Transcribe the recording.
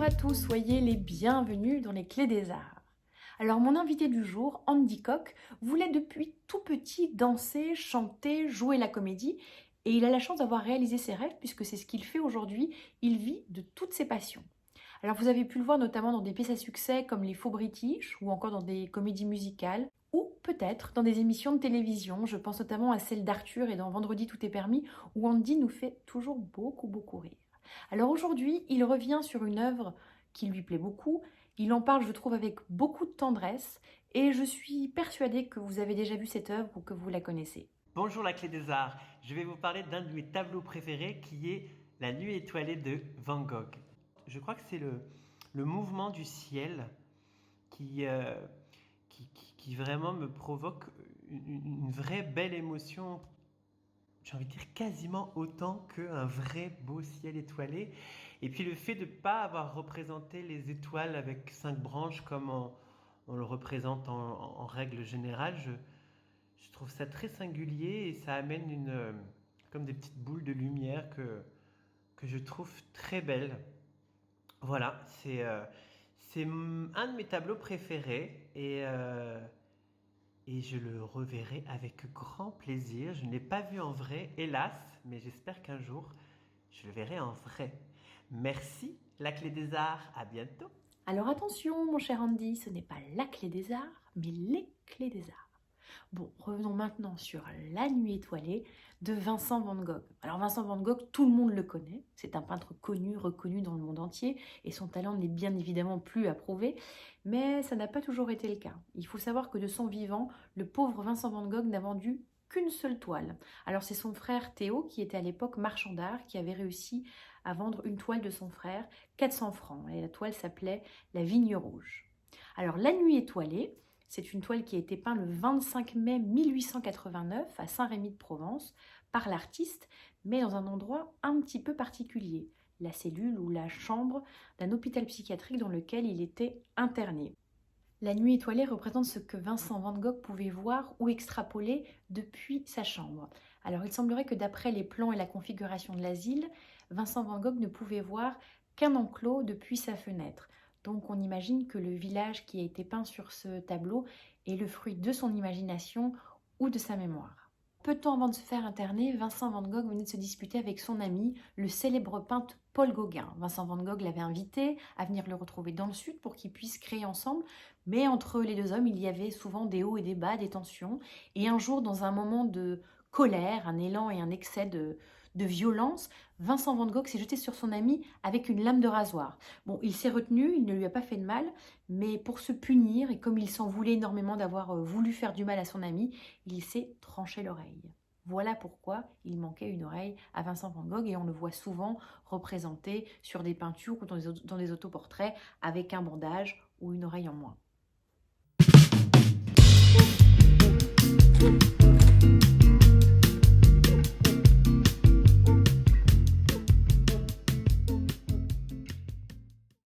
à tous, soyez les bienvenus dans les Clés des Arts. Alors mon invité du jour, Andy Koch, voulait depuis tout petit danser, chanter, jouer la comédie et il a la chance d'avoir réalisé ses rêves puisque c'est ce qu'il fait aujourd'hui, il vit de toutes ses passions. Alors vous avez pu le voir notamment dans des pièces à succès comme Les Faux British ou encore dans des comédies musicales ou peut-être dans des émissions de télévision, je pense notamment à celle d'Arthur et dans Vendredi tout est permis où Andy nous fait toujours beaucoup rire. Alors aujourd'hui, il revient sur une œuvre qui lui plaît beaucoup, il en parle je trouve avec beaucoup de tendresse et je suis persuadée que vous avez déjà vu cette œuvre ou que vous la connaissez. Bonjour la Clé des Arts, je vais vous parler d'un de mes tableaux préférés qui est La Nuit étoilée de Van Gogh. Je crois que c'est le mouvement du ciel qui, euh, qui vraiment me provoque une vraie belle émotion, j'ai envie de dire quasiment autant qu'un vrai beau ciel étoilé. Et puis le fait de ne pas avoir représenté les étoiles avec 5 branches comme on le représente en règle générale, je trouve ça très singulier et ça amène comme des petites boules de lumière que je trouve très belles. Voilà, c'est un de mes tableaux préférés et je le reverrai avec grand plaisir. Je ne l'ai pas vu en vrai, hélas, mais j'espère qu'un jour je le verrai en vrai. Merci, la Clé des Arts, à bientôt. Alors attention mon cher Andy, ce n'est pas la clé des arts, mais les clés des arts. Bon, revenons maintenant sur La Nuit étoilée de Vincent van Gogh. Alors Vincent van Gogh, tout le monde le connaît, c'est un peintre connu, reconnu dans le monde entier, et son talent n'est bien évidemment plus à prouver, mais ça n'a pas toujours été le cas. Il faut savoir que de son vivant, le pauvre Vincent van Gogh n'a vendu qu'une seule toile. Alors c'est son frère Théo, qui était à l'époque marchand d'art, qui avait réussi à vendre une toile de son frère, 400 francs, et la toile s'appelait La Vigne Rouge. Alors La Nuit étoilée, c'est une toile qui a été peinte le 25 mai 1889 à Saint-Rémy-de-Provence par l'artiste, mais dans un endroit un petit peu particulier, la cellule ou la chambre d'un hôpital psychiatrique dans lequel il était interné. La nuit étoilée représente ce que Vincent van Gogh pouvait voir ou extrapoler depuis sa chambre. Alors il semblerait que d'après les plans et la configuration de l'asile, Vincent van Gogh ne pouvait voir qu'un enclos depuis sa fenêtre. Donc on imagine que le village qui a été peint sur ce tableau est le fruit de son imagination ou de sa mémoire. Peu de temps avant de se faire interner, Vincent van Gogh venait de se disputer avec son ami, le célèbre peintre Paul Gauguin. Vincent van Gogh l'avait invité à venir le retrouver dans le sud pour qu'ils puissent créer ensemble, mais entre les deux hommes, il y avait souvent des hauts et des bas, des tensions. Et un jour, dans un moment de colère, un élan et un excès de violence, Vincent van Gogh s'est jeté sur son ami avec une lame de rasoir. Bon, il s'est retenu, il ne lui a pas fait de mal, mais pour se punir, et comme il s'en voulait énormément d'avoir voulu faire du mal à son ami, il s'est tranché l'oreille. Voilà pourquoi il manquait une oreille à Vincent van Gogh et on le voit souvent représenté sur des peintures ou dans des autoportraits avec un bandage ou une oreille en moins.